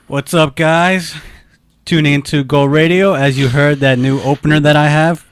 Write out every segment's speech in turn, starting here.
What's up, guys? Tuning into Go Radio. As you heard, that new opener that I have,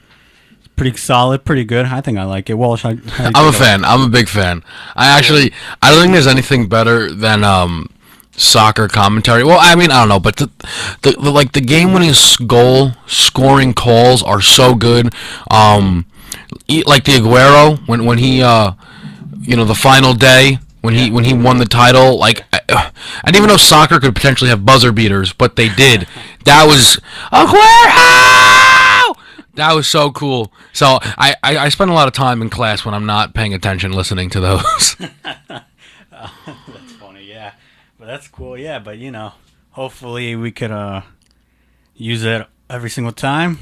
it's pretty solid, pretty good. I think I like it. Walsh, how do you I'm a think fan. I'm a big fan. I don't think there's anything better than soccer commentary. Well, I mean, I don't know, but the game-winning goal scoring calls are so good. Like the Aguero when he the final day when he won the title. Like I didn't even know soccer could potentially have buzzer beaters, but they did. That was Aguero. That was so cool. So I spend a lot of time in class when I'm not paying attention listening to those. that's funny, yeah. But that's cool, yeah. But hopefully we could use it every single time.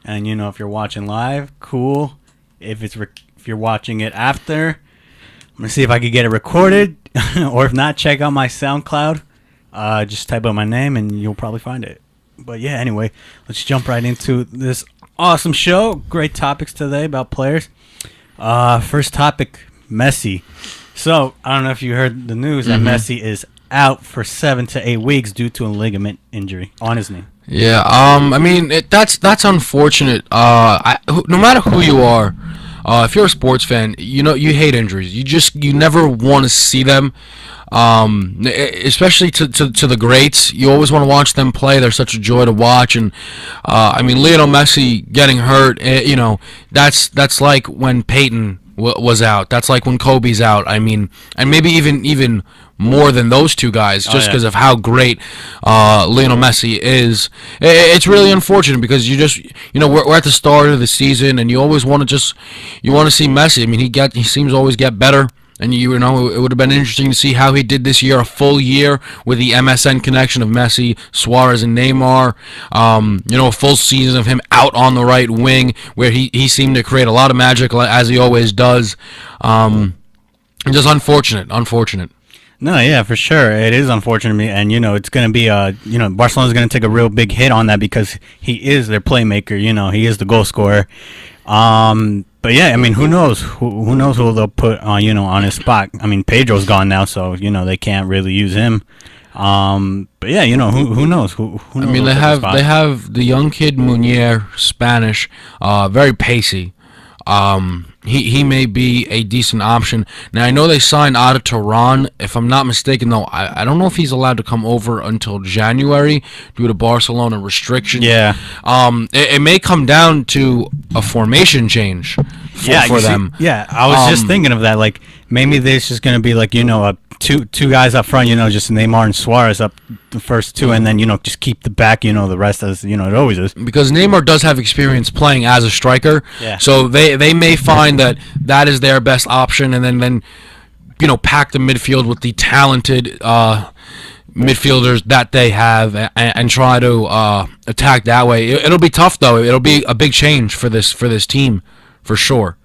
And if you're watching live, cool. If you're watching it after, I'm gonna see if I could get it recorded, or if not, check out my SoundCloud. Just type out my name and you'll probably find it. But yeah, anyway, let's jump right into this awesome show. Great topics today about players. First topic, Messi. So I don't know if you heard the news that Messi is out for 7 to 8 weeks due to a ligament injury on his knee. Yeah. I mean, that's unfortunate. No matter who you are, if you're a sports fan, you hate injuries. You never want to see them. Especially to the greats. You always want to watch them play. They're such a joy to watch. And I mean, Lionel Messi getting hurt. That's like when Peyton was out. That's like when Kobe's out. I mean, and maybe even more than those two guys, just because of how great Lionel Messi is. It's really unfortunate because we're at the start of the season, and you always want to see Messi. I mean, he seems to always get better. And it would have been interesting to see how he did this year, a full year with the MSN connection of Messi, Suarez, and Neymar. A full season of him out on the right wing, where he seemed to create a lot of magic as he always does. Just unfortunate. No, yeah, for sure. It is unfortunate, and it's going to be Barcelona's going to take a real big hit on that because he is their playmaker. He is the goal scorer. But yeah, I mean, who knows? Who knows who they'll put on his spot? I mean, Pedro's gone now, so they can't really use him. But yeah, who knows? Who knows? I mean, they have the young kid Munier, Spanish, very pacey. He may be a decent option. Now, I know they signed Ada Turan. If I'm not mistaken, though, I don't know if he's allowed to come over until January due to Barcelona restrictions. Yeah. It may come down to a formation change for them. Yeah, I was just thinking of that. Like, maybe there's just going to be, like, two guys up front, just Neymar and Suarez up the first two, and then, just keep the back, the rest as, it always is. Because Neymar does have experience playing as a striker, yeah. So they may find that is their best option, and then pack the midfield with the talented midfielders that they have and try to attack that way. It'll be tough, though. It'll be a big change for this team, for sure.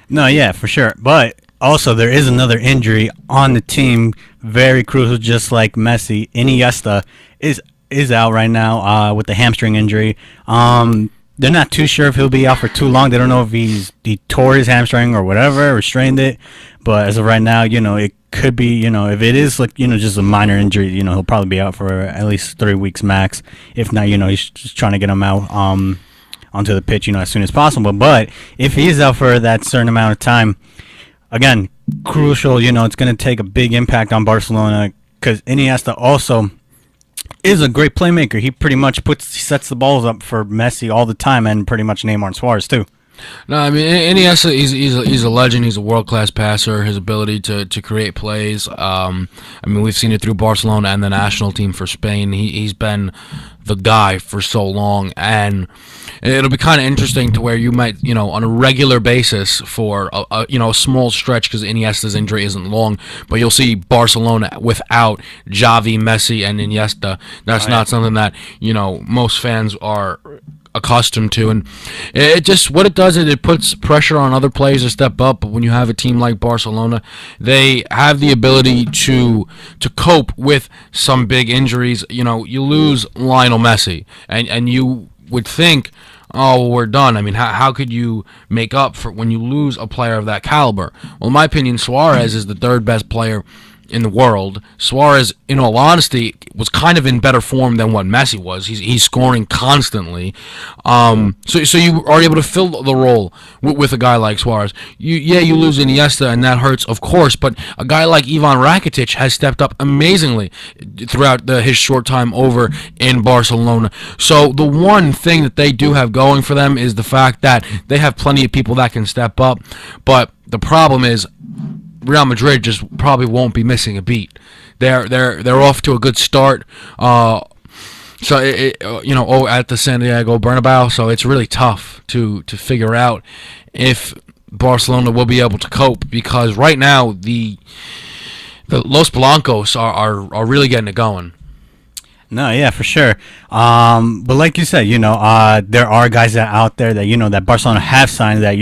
No, yeah, for sure. But also, there is another injury on the team, very crucial, just like Messi. Iniesta is out right now with the hamstring injury. They're not too sure if he'll be out for too long. They don't know if he tore his hamstring or whatever, or strained it. But as of right now, it could be, if it is like, just a minor injury, he'll probably be out for at least 3 weeks max. If not, he's just trying to get him out onto the pitch, as soon as possible. But if he is out for that certain amount of time, again, crucial, it's going to take a big impact on Barcelona because Iniesta also is a great playmaker. He pretty much sets the balls up for Messi all the time, and pretty much Neymar and Suarez too. No, I mean, Iniesta, he's a legend. He's a world-class passer. His ability to create plays. I mean, we've seen it through Barcelona and the national team for Spain. He's been the guy for so long, and it'll be kind of interesting to where you might, on a regular basis for a small stretch, because Iniesta's injury isn't long, but you'll see Barcelona without Xavi, Messi, and Iniesta. That's not something that most fans are accustomed to, and it just what it does is it puts pressure on other players to step up. But when you have a team like Barcelona, they have the ability to cope with some big injuries. You lose Lionel Messi, and you would think, oh, well, we're done. I mean, how could you make up for when you lose a player of that caliber? Well, in my opinion, Suarez is the third best player in the world. Suarez, in all honesty, was kind of in better form than what Messi was. He's scoring constantly. So you are able to fill the role with a guy like Suarez. You lose Iniesta, and that hurts, of course. But a guy like Ivan Rakitic has stepped up amazingly throughout his short time over in Barcelona. So the one thing that they do have going for them is the fact that they have plenty of people that can step up. But the problem is Real Madrid just probably won't be missing a beat. They're off to a good start. At the Santiago Bernabeu, so it's really tough to figure out if Barcelona will be able to cope, because right now the Los Blancos are really getting it going. No, yeah, for sure. But like you said, there are guys out there that that Barcelona have signed that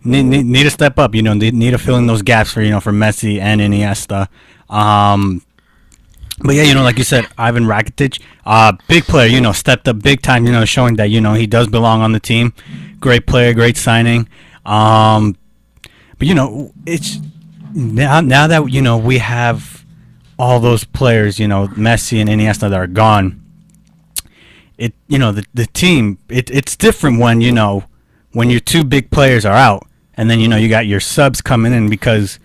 need to step up. They need to fill in those gaps for for Messi and Iniesta. But yeah, like you said, Ivan Rakitic, big player. Stepped up big time. Showing that he does belong on the team. Great player, great signing. But it's now that we have all those players, Messi and Iniesta that are gone. The team, it's different when when your two big players are out, and then you got your subs coming in, because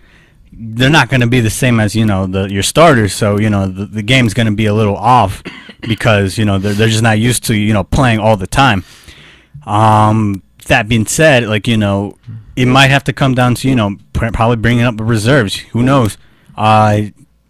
they're not going to be the same as your starters. So the game's going to be a little off, because they're just not used to playing all the time. That being said, it might have to come down to probably bringing up the reserves. Who knows?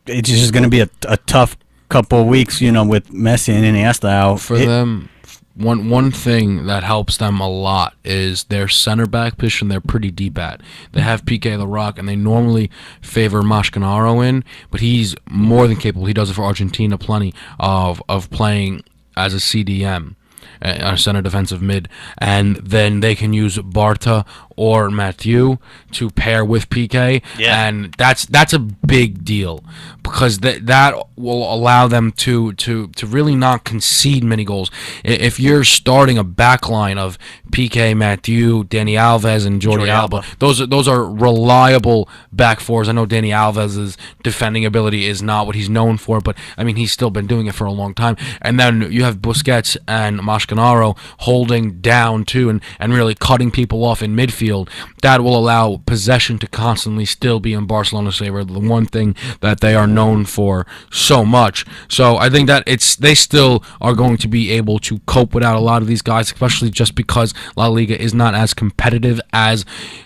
It's just going to be a tough couple of weeks, with Messi and Iniesta out. For them, one thing that helps them a lot is their center back position. They're pretty deep at. They have Piqué the Rock, and they normally favor Mascherano in, but he's more than capable. He does it for Argentina plenty of playing as a CDM. A center defensive mid, and then they can use Barta or Mathieu to pair with Piqué, and that's a big deal, because that will allow them to really not concede many goals. If you're starting a back line of Piqué, Mathieu, Dani Alves, and Jordi Alba, those are reliable back fours. I know Dani Alves' defending ability is not what he's known for, but I mean, he's still been doing it for a long time. And then you have Busquets and Mascherano holding down too, and really cutting people off in midfield. That will allow possession to constantly still be in Barcelona's favor, the one thing that they are known for so much. So I think that they still are going to be able to cope without a lot of these guys, especially just because La Liga is not as competitive as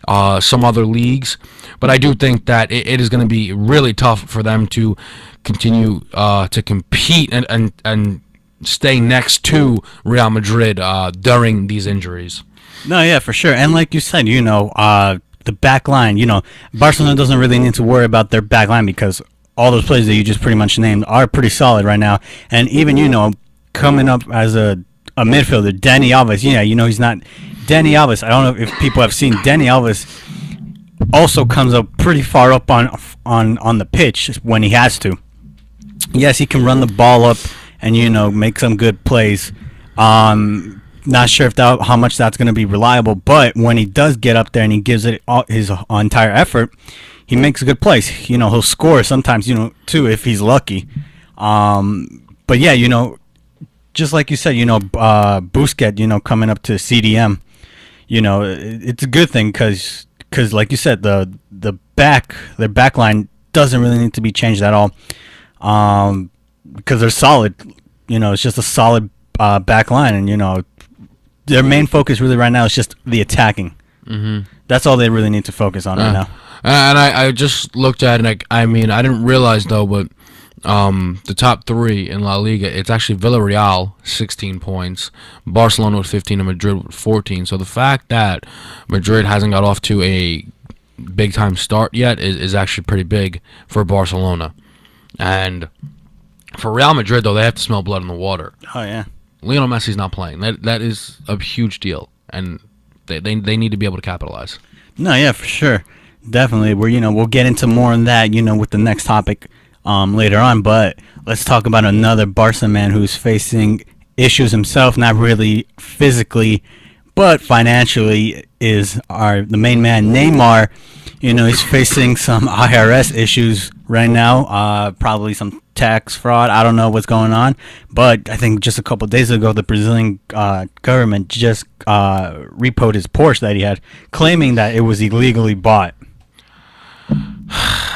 some other leagues. But I do think that it is going to be really tough for them to continue to compete and stay next to Real Madrid during these injuries. No, yeah, for sure. And like you said, the back line, Barcelona doesn't really need to worry about their back line, because all those players that you just pretty much named are pretty solid right now. And even, coming up as a midfielder, Dani Alves, he's not Dani Alves. I don't know if people have seen Dani Alves also comes up pretty far up on the pitch when he has to. Yes, he can run the ball up and make some good plays. Not sure how much that's going to be reliable, but when he does get up there and he gives it his entire effort, he makes good plays. He'll score sometimes, too, if he's lucky. But yeah, just like you said, Busquets, coming up to CDM, it's a good thing, because like you said, their back line doesn't really need to be changed at all, because they're solid. It's just a solid back line, and their main focus really right now is just the attacking. Mm-hmm. That's all they really need to focus on right now. And I just looked at it. I didn't realize though, but the top three in La Liga, it's actually Villarreal 16 points, Barcelona with 15, and Madrid with 14. So the fact that Madrid hasn't got off to a big time start yet is actually pretty big for Barcelona. And for Real Madrid though, they have to smell blood in the water. Oh yeah. Lionel Messi's not playing. That is a huge deal, and they need to be able to capitalize. No, yeah, for sure, definitely. We'll get into more on that, with the next topic later on. But let's talk about another Barca man who's facing issues himself, not really physically, but financially. Is the main man Neymar? He's facing some IRS issues right now. Probably some tax fraud. I don't know what's going on, but I think just a couple of days ago, the Brazilian government just repoed his Porsche that he had, claiming that it was illegally bought.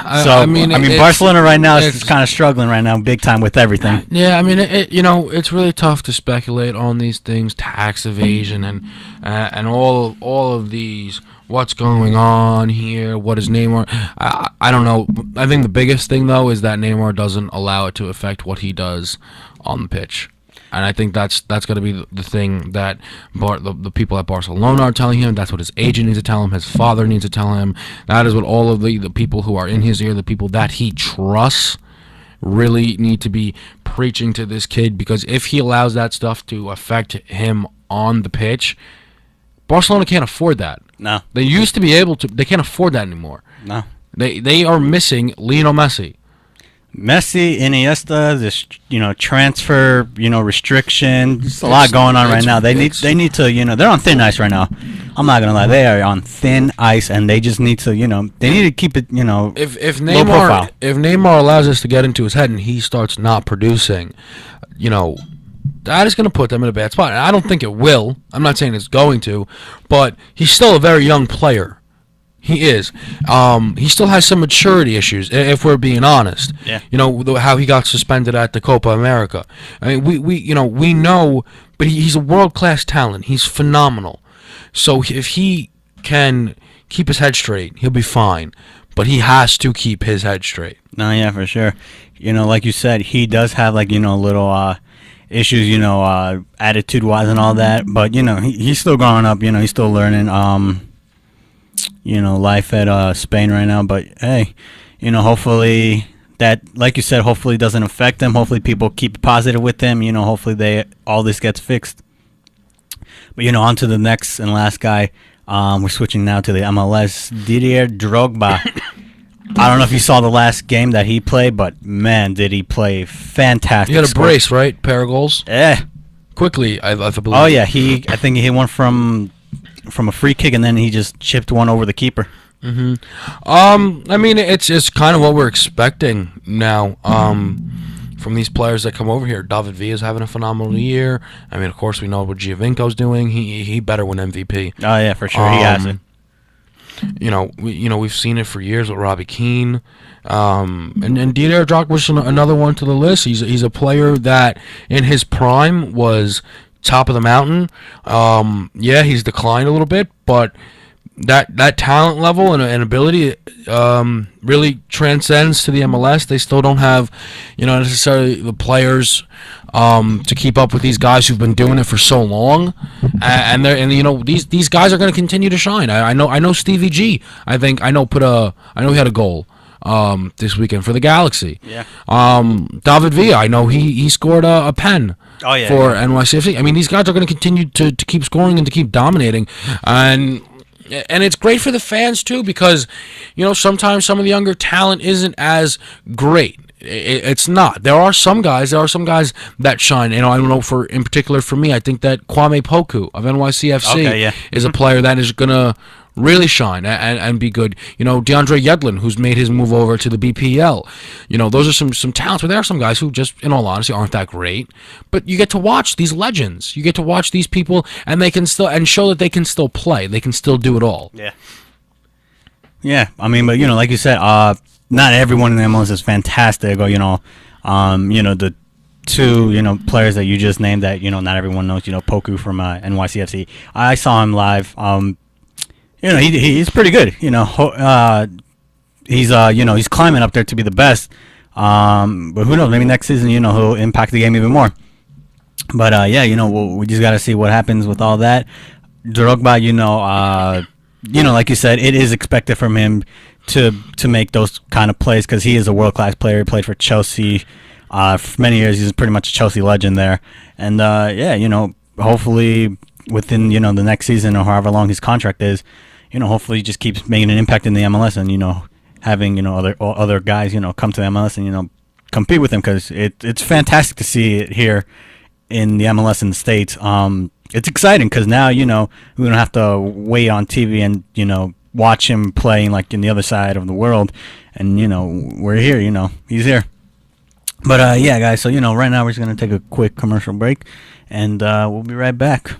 I mean, Barcelona right now is kind of struggling right now, big time with everything. Yeah, I mean, it's really tough to speculate on these things, tax evasion and all of these. What's going on here? What is Neymar? I don't know. I think the biggest thing though is that Neymar doesn't allow it to affect what he does on the pitch. And I think that's going to be the thing that the people at Barcelona are telling him. That's what his agent needs to tell him. His father needs to tell him. That is what all of the people who are in his ear, the people that he trusts, really need to be preaching to this kid. Because if he allows that stuff to affect him on the pitch, Barcelona can't afford that. No. They used to be able to. They can't afford that anymore. No. They are missing Lionel Messi. Messi, Iniesta, this transfer restriction. There's a lot going on right now. They need to they're on thin ice right now. I'm not gonna lie, they are on thin ice, and they just need to they need to keep it if low profile. If Neymar allows this to get into his head and he starts not producing, that is going to put them in a bad spot. And I don't think it will. I'm not saying it's going to, but he's still a very young player. He is. He still has some maturity issues, if we're being honest. Yeah. How he got suspended at the Copa America. I mean, we know, but he's a world-class talent. He's phenomenal. So if he can keep his head straight, he'll be fine. But he has to keep his head straight. No, yeah, for sure. Like you said, he does have little issues, attitude-wise and all that. But he's still growing up. He's still learning. Life at Spain right now. But hey, hopefully that, like you said, hopefully doesn't affect them. Hopefully people keep positive with them. Hopefully all this gets fixed. But on to the next and last guy. We're switching now to the MLS. Didier Drogba. I don't know if you saw the last game that he played, but man, did he play fantastic. He had a brace, right? Pair of goals. Yeah. Quickly, I believe. Oh yeah, I think he hit one from a free kick, and then he just chipped one over the keeper. Mm-hmm. I mean, it's kind of what we're expecting now. From these players that come over here. David Villa is having a phenomenal year. I mean, of course, we know what Giovinco's doing. He better win MVP. Oh yeah, for sure, he has it. We've seen it for years with Robbie Keane, and Didier Drogba was another one to the list. He's a player that in his prime was top of the mountain. Yeah, he's declined a little bit, but that talent level and ability really transcends to the MLS. They still don't have, necessarily the players to keep up with these guys who've been doing it for so long, these guys are going to continue to shine. I know Stevie G. I know he had a goal this weekend for the Galaxy. Yeah. David Villa, I know he scored a pen. Oh, yeah, for NYCFC. I mean, these guys are going to continue to keep scoring and to keep dominating, and it's great for the fans too, because sometimes some of the younger talent isn't as great. It's not. There are some guys that shine. I don't know, in particular for me, I think that Kwame Poku of NYCFC is a player that is gonna really shine and be good. DeAndre Yedlin, who's made his move over to the BPL. Those are some talents, but there are some guys who just, in all honesty, aren't that great. But you get to watch these legends. You get to watch these people, and they can still, and show that they can still play. They can still do it all. Yeah. Yeah, I mean, but like you said, not everyone in the MLS is fantastic. Or the two players that you just named that not everyone knows. Poku from NYCFC. I saw him live. He's pretty good. He's climbing up there to be the best. But who knows? Maybe next season, he'll impact the game even more. But we just gotta see what happens with all that. Drogba, like you said, it is expected from him to make those kind of plays, because he is a world class player. He played for Chelsea for many years. He's pretty much a Chelsea legend there. And hopefully within the next season or however long his contract is. Hopefully he just keeps making an impact in the MLS, and having other guys come to the MLS and compete with him, because it's fantastic to see it here in the MLS in the States. It's exciting because now we don't have to wait on TV and watch him playing like in the other side of the world, and we're here. He's here. But yeah, guys. So right now we're just gonna take a quick commercial break, and we'll be right back.